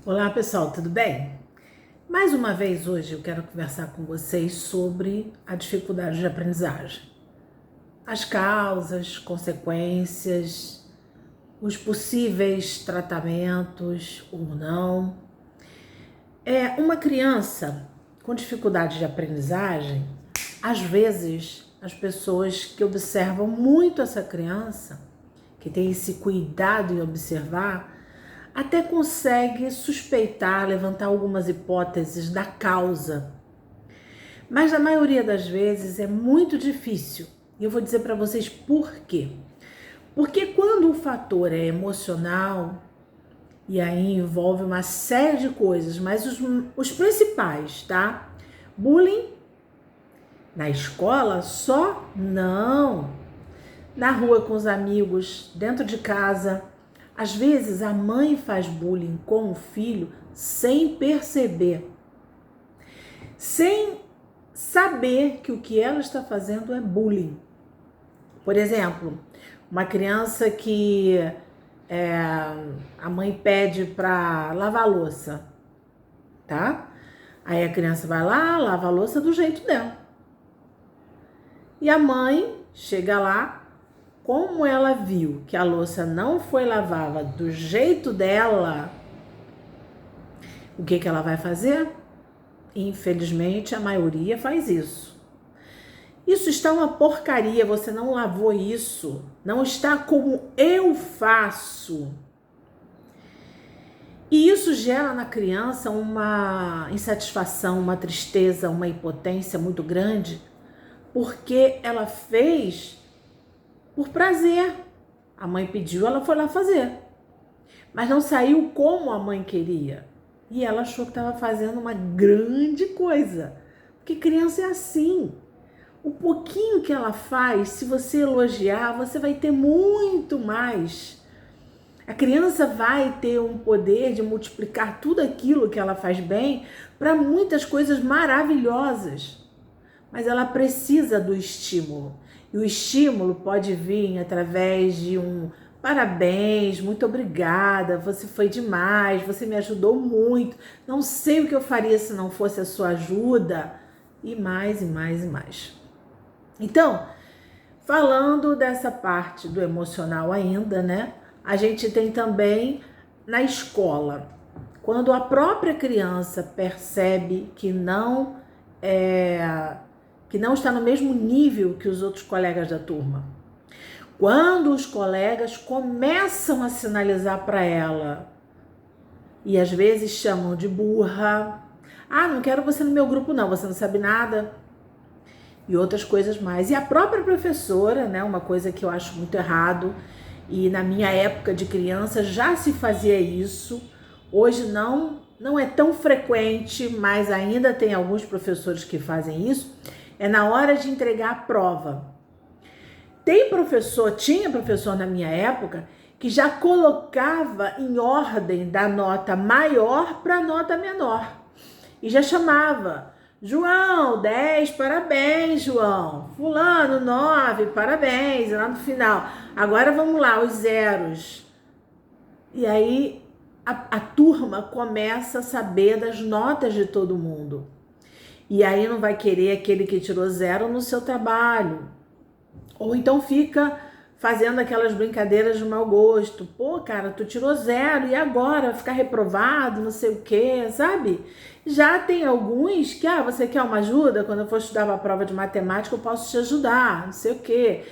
Olá pessoal, tudo bem? Mais uma vez hoje eu quero conversar com vocês sobre a dificuldade de aprendizagem. As causas, consequências, os possíveis tratamentos ou não. Uma criança com dificuldade de aprendizagem, às vezes as pessoas que observam muito essa criança, que tem esse cuidado em observar, até consegue suspeitar, levantar algumas hipóteses da causa. Mas na maioria das vezes é muito difícil. E eu vou dizer para vocês por quê. Porque quando o fator é emocional, e aí envolve uma série de coisas, mas os principais, tá? Bullying na escola só? Não. Na rua com os amigos, dentro de casa. Às vezes a mãe faz bullying com o filho sem perceber, sem saber que o que ela está fazendo é bullying. Por exemplo, uma criança que a mãe pede para lavar a louça, tá? Aí a criança vai lá, lava a louça do jeito dela. E a mãe chega lá, como ela viu que a louça não foi lavada do jeito dela, o que ela vai fazer? Infelizmente, a maioria faz isso. Isso está uma porcaria, você não lavou isso, não está como eu faço. E isso gera na criança uma insatisfação, uma tristeza, uma impotência muito grande, porque ela fez por prazer. A mãe pediu, ela foi lá fazer. Mas não saiu como a mãe queria. E ela achou que estava fazendo uma grande coisa. Porque criança é assim. O pouquinho que ela faz, se você elogiar, você vai ter muito mais. A criança vai ter um poder de multiplicar tudo aquilo que ela faz bem para muitas coisas maravilhosas. Mas ela precisa do estímulo. E o estímulo pode vir através de um parabéns, muito obrigada, você foi demais, você me ajudou muito, não sei o que eu faria se não fosse a sua ajuda, e mais, e mais, e mais. Então, falando dessa parte do emocional ainda, né? A gente tem também na escola, quando a própria criança percebe que não está no mesmo nível que os outros colegas da turma. Quando os colegas começam a sinalizar para ela e às vezes chamam de burra, não quero você no meu grupo não, você não sabe nada, e outras coisas mais. E a própria professora, né, uma coisa que eu acho muito errado, e na minha época de criança já se fazia isso, hoje não é tão frequente, mas ainda tem alguns professores que fazem isso, é na hora de entregar a prova. Tinha professor na minha época que já colocava em ordem da nota maior para a nota menor. E já chamava, João, 10, parabéns, João. Fulano, 9, parabéns. E lá no final, agora vamos lá, os zeros. E aí a turma começa a saber das notas de todo mundo. E aí não vai querer aquele que tirou 0 no seu trabalho. Ou então fica fazendo aquelas brincadeiras de mau gosto. Pô, cara, tu tirou 0 e agora? Vai ficar reprovado, não sei o quê, sabe? Já tem alguns que, você quer uma ajuda? Quando eu for estudar uma prova de matemática, eu posso te ajudar, não sei o quê.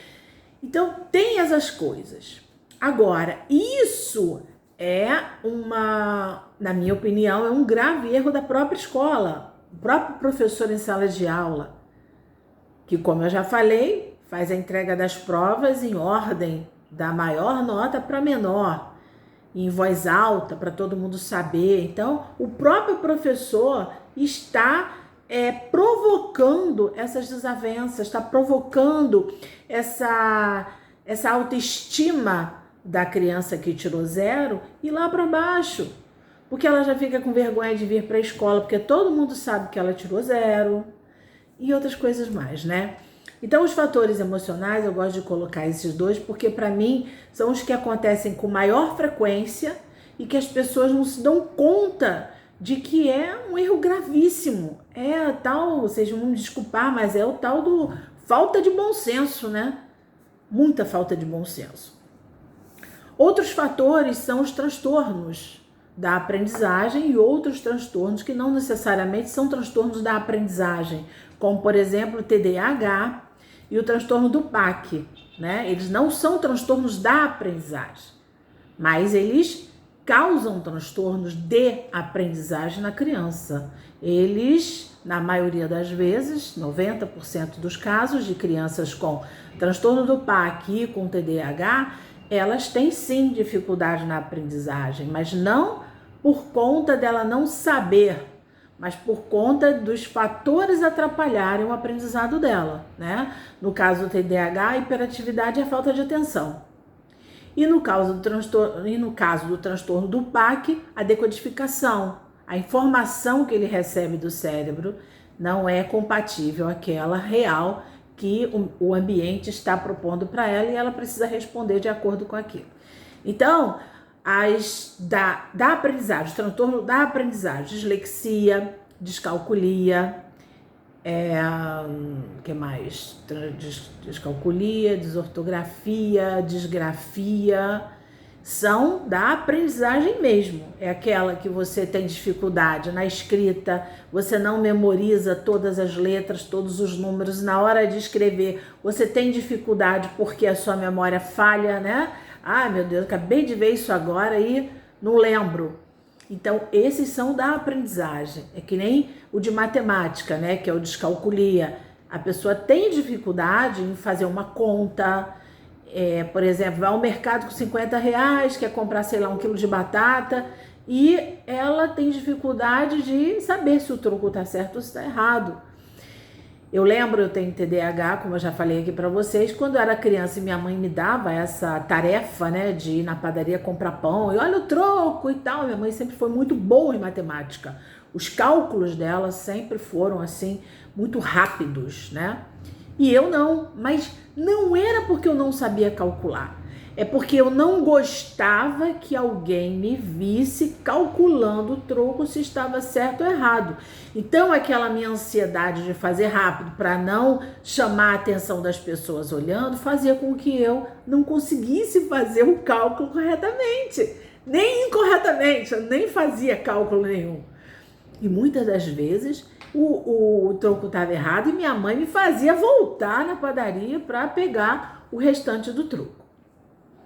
Então, tem essas coisas. Agora, isso na minha opinião, é um grave erro da própria escola. O próprio professor em sala de aula, que, como eu já falei, faz a entrega das provas em ordem da maior nota para a menor, em voz alta, para todo mundo saber. Então, o próprio professor está provocando essas desavenças, está provocando essa autoestima da criança que tirou 0 e lá para baixo. Porque ela já fica com vergonha de vir para a escola, porque todo mundo sabe que ela tirou 0 e outras coisas mais, né? Então, os fatores emocionais, eu gosto de colocar esses dois, porque para mim são os que acontecem com maior frequência e que as pessoas não se dão conta de que é um erro gravíssimo. É tal, vocês vão me desculpar, mas é o tal do falta de bom senso, né? Muita falta de bom senso. Outros fatores são os transtornos da aprendizagem e outros transtornos que não necessariamente são transtornos da aprendizagem, como, por exemplo, o TDAH e o transtorno do PAC, né? Eles não são transtornos da aprendizagem, mas eles causam transtornos de aprendizagem na criança. Eles, na maioria das vezes, 90% dos casos de crianças com transtorno do PAC e com TDAH, elas têm sim dificuldade na aprendizagem, mas não por conta dela não saber, mas por conta dos fatores atrapalharem o aprendizado dela, né? No caso do TDAH, a hiperatividade é a falta de atenção. E no caso do transtorno do PAC, a decodificação, a informação que ele recebe do cérebro não é compatível àquela real que o ambiente está propondo para ela e ela precisa responder de acordo com aquilo. Então, da aprendizagem, transtorno da aprendizagem, dislexia, descalculia, que mais? Descalculia, desortografia, disgrafia, são da aprendizagem mesmo. É aquela que você tem dificuldade na escrita, você não memoriza todas as letras, todos os números, na hora de escrever você tem dificuldade porque a sua memória falha, né? Ai, meu Deus, acabei de ver isso agora e não lembro. Então, esses são da aprendizagem. É que nem o de matemática, né? Que é o descalculia. A pessoa tem dificuldade em fazer uma conta. Por exemplo, vai ao mercado com R$50, quer comprar, sei lá, 1 quilo de batata e ela tem dificuldade de saber se o troco está certo ou se está errado. Eu lembro, eu tenho TDAH, como eu já falei aqui para vocês, quando eu era criança e minha mãe me dava essa tarefa, né, de ir na padaria comprar pão e olha o troco e tal. Minha mãe sempre foi muito boa em matemática. Os cálculos dela sempre foram assim muito rápidos, né? E eu não, mas não era porque eu não sabia calcular. É porque eu não gostava que alguém me visse calculando o troco se estava certo ou errado. Então, aquela minha ansiedade de fazer rápido para não chamar a atenção das pessoas olhando, fazia com que eu não conseguisse fazer o cálculo corretamente. Nem incorretamente, eu nem fazia cálculo nenhum. E muitas das vezes o troco estava errado e minha mãe me fazia voltar na padaria para pegar o restante do troco.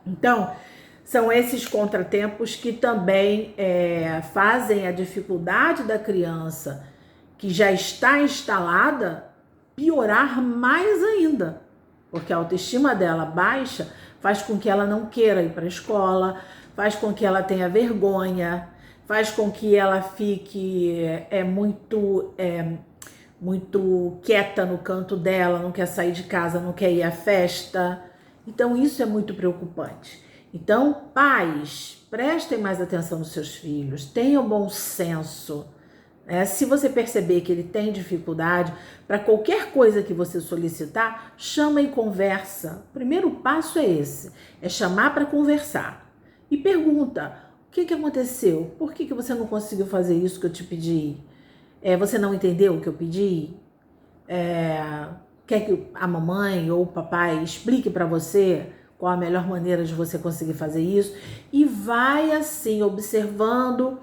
Então, são esses contratempos que também fazem a dificuldade da criança que já está instalada piorar mais ainda, porque a autoestima dela baixa faz com que ela não queira ir para a escola, faz com que ela tenha vergonha, faz com que ela fique muito quieta no canto dela, não quer sair de casa, não quer ir à festa. Então, isso é muito preocupante. Então, pais, prestem mais atenção nos seus filhos, tenham bom senso. Se você perceber que ele tem dificuldade, para qualquer coisa que você solicitar, chama e conversa. O primeiro passo é esse, é chamar para conversar. E pergunta, o que aconteceu? Por que você não conseguiu fazer isso que eu te pedi? Você não entendeu o que eu pedi? Quer que a mamãe ou o papai explique para você qual a melhor maneira de você conseguir fazer isso? E vai assim, observando,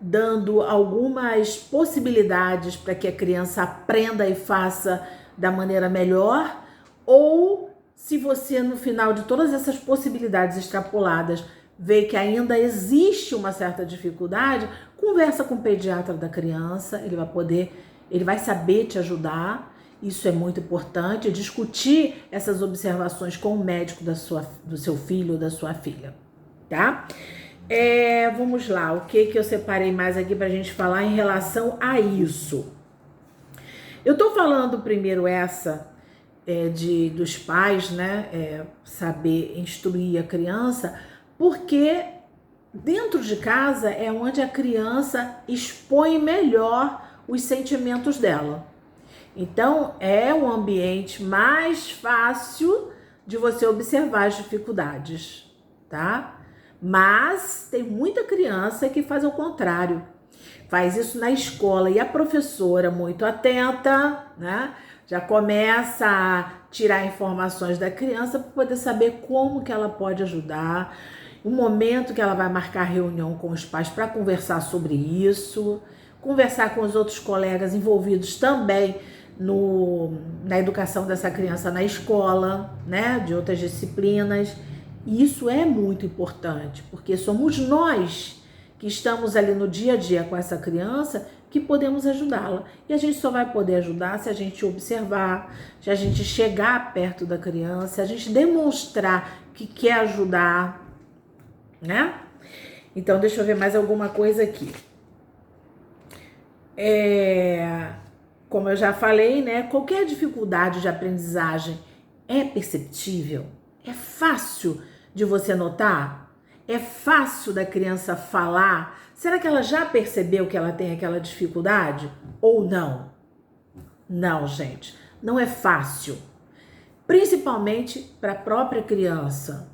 dando algumas possibilidades para que a criança aprenda e faça da maneira melhor. Ou se você, no final de todas essas possibilidades extrapoladas, vê que ainda existe uma certa dificuldade, conversa com o pediatra da criança, ele vai saber te ajudar. Isso é muito importante, discutir essas observações com o médico do seu filho ou da sua filha, tá? Vamos lá, o que eu separei mais aqui pra gente falar em relação a isso? Eu tô falando primeiro dos pais, né, saber instruir a criança, porque dentro de casa é onde a criança expõe melhor os sentimentos dela. Então, é um ambiente mais fácil de você observar as dificuldades, tá? Mas tem muita criança que faz o contrário. Faz isso na escola e a professora, muito atenta, né, já começa a tirar informações da criança para poder saber como que ela pode ajudar. O momento que ela vai marcar reunião com os pais para conversar sobre isso, conversar com os outros colegas envolvidos também na educação dessa criança na escola, né, de outras disciplinas. E isso é muito importante, porque somos nós que estamos ali no dia a dia com essa criança que podemos ajudá-la. E a gente só vai poder ajudar se a gente observar, se a gente chegar perto da criança, se a gente demonstrar que quer ajudar, né? Então, deixa eu ver mais alguma coisa aqui. Como eu já falei, né? Qualquer dificuldade de aprendizagem é perceptível, é fácil de você notar, é fácil da criança falar. Será que ela já percebeu que ela tem aquela dificuldade ou não? Não, gente, não é fácil, principalmente para a própria criança.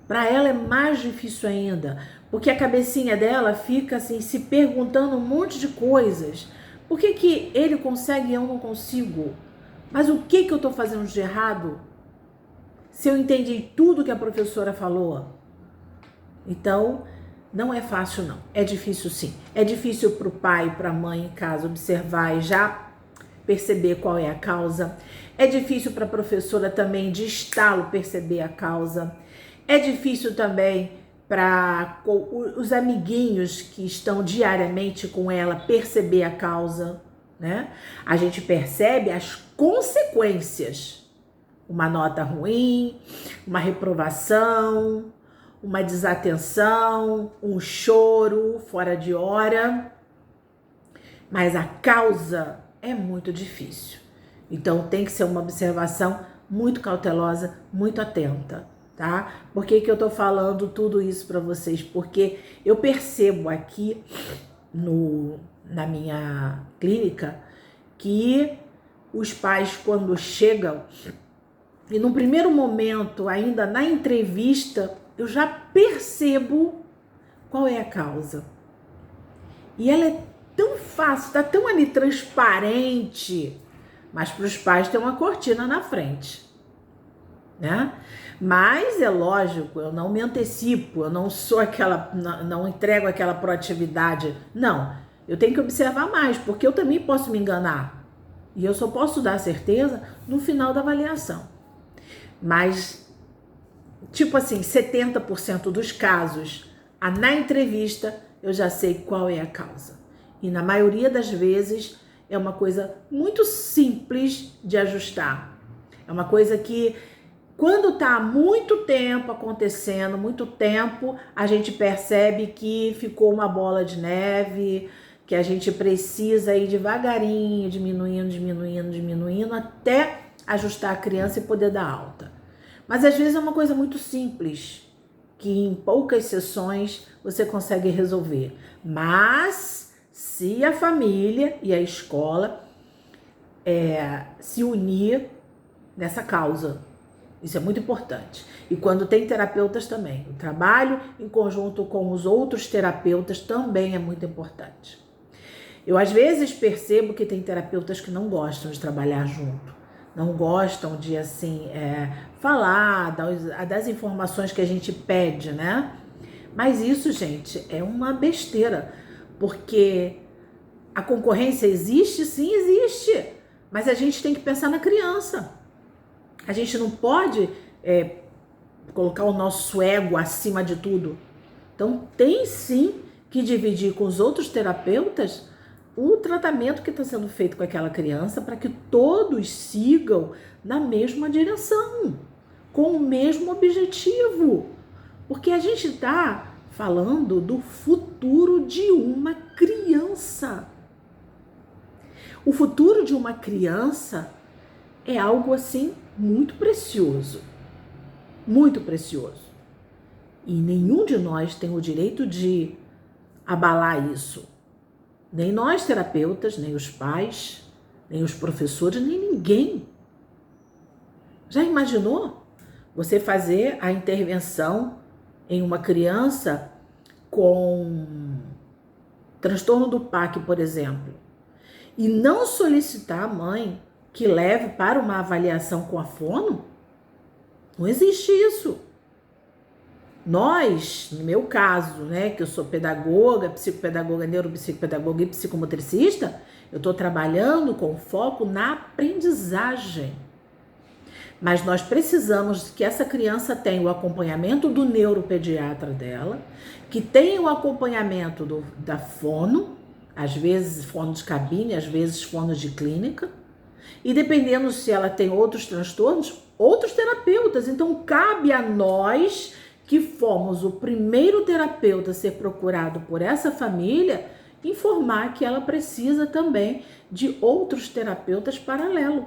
Para ela é mais difícil ainda, porque a cabecinha dela fica assim se perguntando um monte de coisas. Por que que ele consegue e eu não consigo? Mas o que que eu estou fazendo de errado? Se eu entendi tudo que a professora falou. Então, não é fácil não, é difícil sim. É difícil para o pai e para a mãe em casa observar e já perceber qual é a causa. É difícil para a professora também de estalo perceber a causa. É difícil também para os amiguinhos que estão diariamente com ela perceber a causa, né? A gente percebe as consequências. Uma nota ruim, uma reprovação, uma desatenção, um choro fora de hora. Mas a causa é muito difícil. Então tem que ser uma observação muito cautelosa, muito atenta. Tá? Por que que eu tô falando tudo isso para vocês? Porque eu percebo aqui na minha clínica que os pais, quando chegam, e no primeiro momento, ainda na entrevista, eu já percebo qual é a causa. E ela é tão fácil, tá tão ali transparente, mas para os pais tem uma cortina na frente, né? Mas é lógico, eu não me antecipo, eu não sou não entrego aquela proatividade. Não, eu tenho que observar mais, porque eu também posso me enganar. E eu só posso dar certeza no final da avaliação. Mas, tipo assim, 70% dos casos, na entrevista, eu já sei qual é a causa. E na maioria das vezes, é uma coisa muito simples de ajustar. É uma coisa que, quando está há muito tempo acontecendo, muito tempo, a gente percebe que ficou uma bola de neve, que a gente precisa ir devagarinho, diminuindo, até ajustar a criança e poder dar alta. Mas às vezes é uma coisa muito simples, que em poucas sessões você consegue resolver. Mas se a família e a escola se unir nessa causa, isso é muito importante. E quando tem terapeutas também, o trabalho em conjunto com os outros terapeutas também é muito importante. Eu às vezes percebo que tem terapeutas que não gostam de trabalhar junto, não gostam de assim falar das informações que a gente pede, né? Mas isso, gente, é uma besteira, porque a concorrência existe, sim, existe, mas a gente tem que pensar na criança. A gente não pode colocar o nosso ego acima de tudo. Então, tem sim que dividir com os outros terapeutas o tratamento que está sendo feito com aquela criança para que todos sigam na mesma direção, com o mesmo objetivo. Porque a gente está falando do futuro de uma criança. O futuro de uma criança é algo assim muito precioso, muito precioso. E nenhum de nós tem o direito de abalar isso. Nem nós terapeutas, nem os pais, nem os professores, nem ninguém. Já imaginou você fazer a intervenção em uma criança com transtorno do PAC, por exemplo, e não solicitar à mãe que leve para uma avaliação com a fono? Não existe isso. Nós, no meu caso, né, que eu sou pedagoga, psicopedagoga, neuropsicopedagoga e psicomotricista, eu estou trabalhando com foco na aprendizagem. Mas nós precisamos que essa criança tenha o acompanhamento do neuropediatra dela, que tenha o acompanhamento da fono, às vezes fono de cabine, às vezes fono de clínica, e dependendo se ela tem outros transtornos, outros terapeutas. Então cabe a nós, que fomos o primeiro terapeuta a ser procurado por essa família, informar que ela precisa também de outros terapeutas paralelos.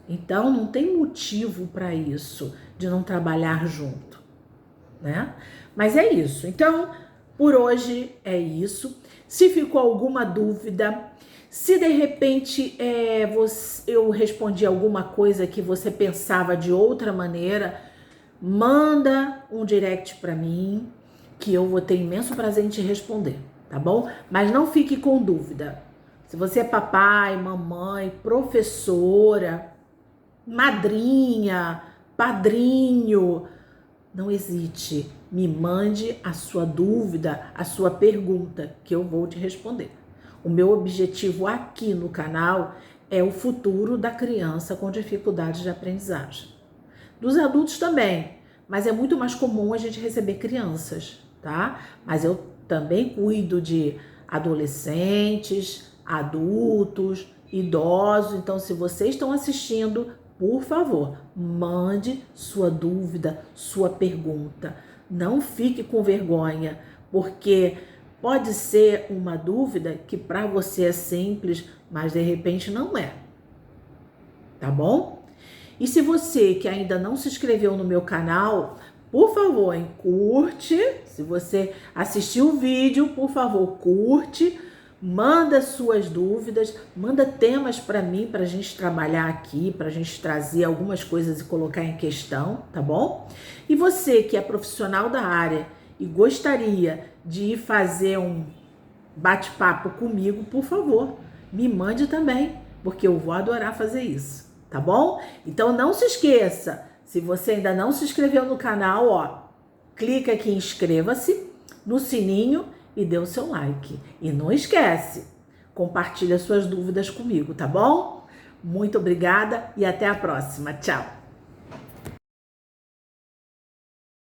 Então não tem motivo para isso, de não trabalhar junto, né? Mas é isso. Então, por hoje é isso. Se ficou alguma dúvida, se de repente eu respondi alguma coisa que você pensava de outra maneira, manda um direct para mim, que eu vou ter imenso prazer em te responder, tá bom? Mas não fique com dúvida. Se você é papai, mamãe, professora, madrinha, padrinho, não hesite, me mande a sua dúvida, a sua pergunta, que eu vou te responder. O meu objetivo aqui no canal é o futuro da criança com dificuldades de aprendizagem. Dos adultos também, mas é muito mais comum a gente receber crianças, tá? Mas eu também cuido de adolescentes, adultos, idosos. Então, se vocês estão assistindo, por favor, mande sua dúvida, sua pergunta. Não fique com vergonha, porque pode ser uma dúvida que para você é simples, mas de repente não é. Tá bom? E se você que ainda não se inscreveu no meu canal, por favor, curte. Se você assistiu o vídeo, por favor, curte. Manda suas dúvidas, manda temas para mim, para a gente trabalhar aqui, para a gente trazer algumas coisas e colocar em questão, tá bom? E você que é profissional da área e gostaria de fazer um bate-papo comigo, por favor, me mande também, porque eu vou adorar fazer isso, tá bom? Então não se esqueça, se você ainda não se inscreveu no canal, ó, clica aqui em inscreva-se, no sininho, e dê o seu like. E não esquece, compartilha suas dúvidas comigo, tá bom? Muito obrigada e até a próxima. Tchau!